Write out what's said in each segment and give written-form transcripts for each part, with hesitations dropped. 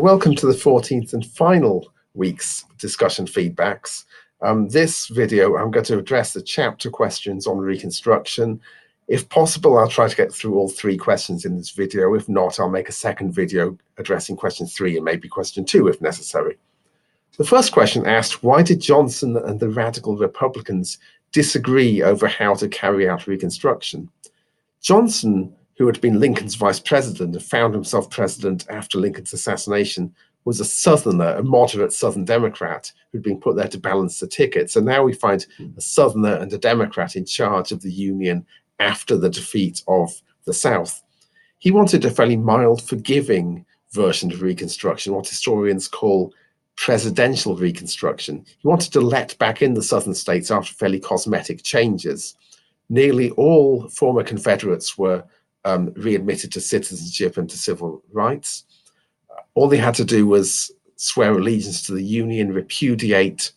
Welcome to the 14th and final week's discussion feedbacks. This video, I'm going to address the chapter questions on Reconstruction. If possible, I'll try to get through all three questions in this video. If not, I'll make a second video addressing question 3 and maybe question 2 if necessary. The first question asked, why did Johnson and the radical Republicans disagree over how to carry out Reconstruction? Johnson, who had been Lincoln's vice president and found himself president after Lincoln's assassination, was a Southerner, a moderate Southern Democrat who'd been put there to balance the ticket. So now we find a Southerner and a Democrat in charge of the Union after the defeat of the South. He wanted a fairly mild, forgiving version of Reconstruction, what historians call presidential Reconstruction. He wanted to let back in the Southern states after fairly cosmetic changes. Nearly all former Confederates were readmitted to citizenship and to civil rights. All they had to do was swear allegiance to the Union, repudiate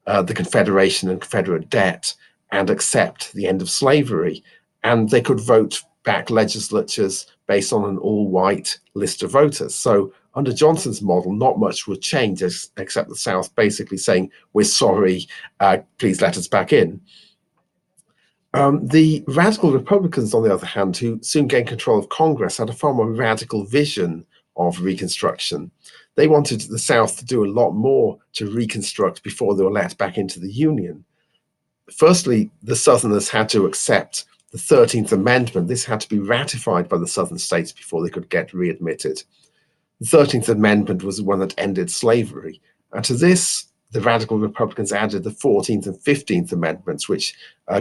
the Confederation and Confederate debt, and accept the end of slavery. And they could vote back legislatures based on an all-white list of voters. So under Johnson's model, not much would change except the South basically saying, we're sorry, please let us back in. The radical Republicans, on the other hand, who soon gained control of Congress, had a far more radical vision of Reconstruction. They wanted the South to do a lot more to reconstruct before they were let back into the Union. Firstly, the Southerners had to accept the 13th Amendment. This had to be ratified by the Southern states before they could get readmitted. The 13th Amendment was the one that ended slavery. And to this, the radical Republicans added the 14th and 15th Amendments, which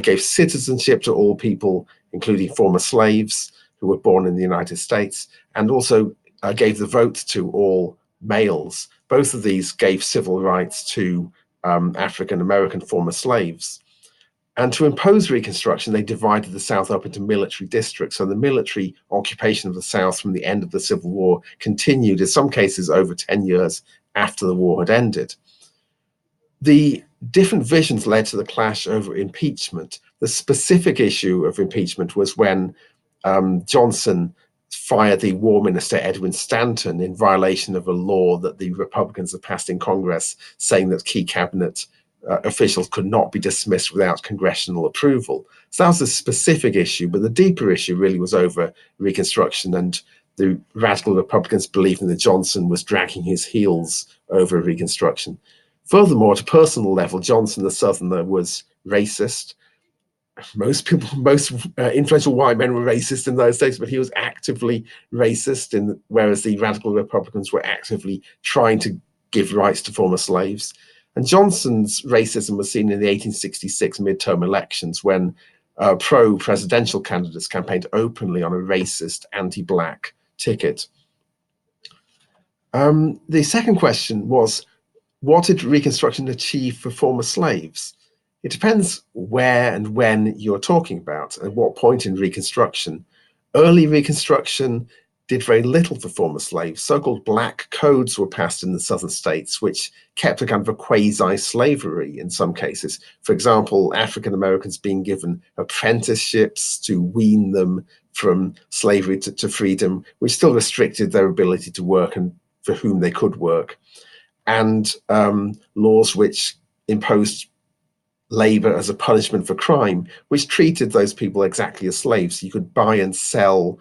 gave citizenship to all people, including former slaves who were born in the United States, and also gave the vote to all males. Both of these gave civil rights to African-American former slaves. And to impose Reconstruction, they divided the South up into military districts. So the military occupation of the South from the end of the Civil War continued, in some cases, over 10 years after the war had ended. The different visions led to the clash over impeachment. The specific issue of impeachment was when Johnson fired the War Minister Edwin Stanton in violation of a law that the Republicans had passed in Congress, saying that key cabinet officials could not be dismissed without congressional approval. So that was a specific issue, but the deeper issue really was over Reconstruction, and the radical Republicans believing that Johnson was dragging his heels over Reconstruction. Furthermore, at a personal level, Johnson, the Southerner, was racist. Most influential white men were racist in those days, but he was actively racist, whereas the radical Republicans were actively trying to give rights to former slaves. And Johnson's racism was seen in the 1866 midterm elections when pro-presidential candidates campaigned openly on a racist, anti-black ticket. The second question was, what did Reconstruction achieve for former slaves? It depends where and when you're talking about, and what point in Reconstruction. Early Reconstruction did very little for former slaves. So-called black codes were passed in the southern states, which kept a kind of a quasi-slavery in some cases. For example, African Americans being given apprenticeships to wean them from slavery to freedom, which still restricted their ability to work and for whom they could work. And laws which imposed labor as a punishment for crime, which treated those people exactly as slaves. You could buy and sell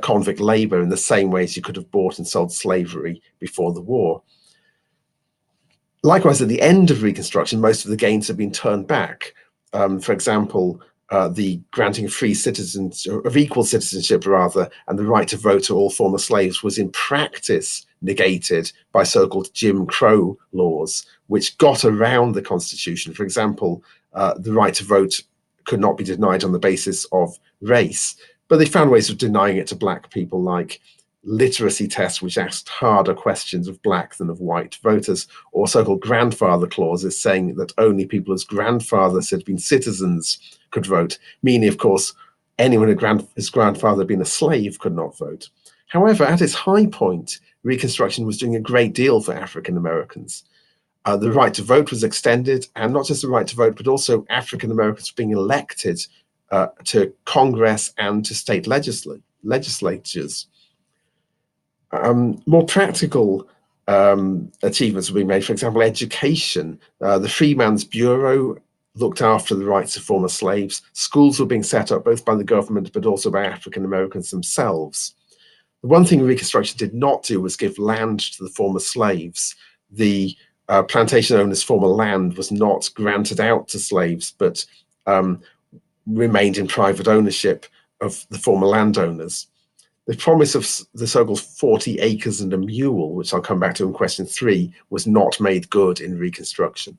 convict labor in the same way as you could have bought and sold slavery before the war. Likewise, at the end of Reconstruction, most of the gains have been turned back. For example, the granting of equal citizenship rather, and the right to vote to all former slaves was in practice negated by so-called Jim Crow laws, which got around the Constitution. For example, the right to vote could not be denied on the basis of race, but they found ways of denying it to black people, like literacy tests which asked harder questions of black than of white voters, or so-called grandfather clauses saying that only people whose grandfathers had been citizens could vote, meaning, of course, anyone whose grandfather had been a slave could not vote. However, at its high point, Reconstruction was doing a great deal for African Americans. The right to vote was extended, and not just the right to vote, but also African Americans being elected to Congress and to state legislatures. More practical achievements were being made. For example, education. The Freeman's Bureau looked after the rights of former slaves. Schools were being set up both by the government but also by African Americans themselves. The one thing Reconstruction did not do was give land to the former slaves. The plantation owners' former land was not granted out to slaves, but remained in private ownership of the former landowners. The promise of the so-called 40 acres and a mule, which I'll come back to in question 3, was not made good in Reconstruction.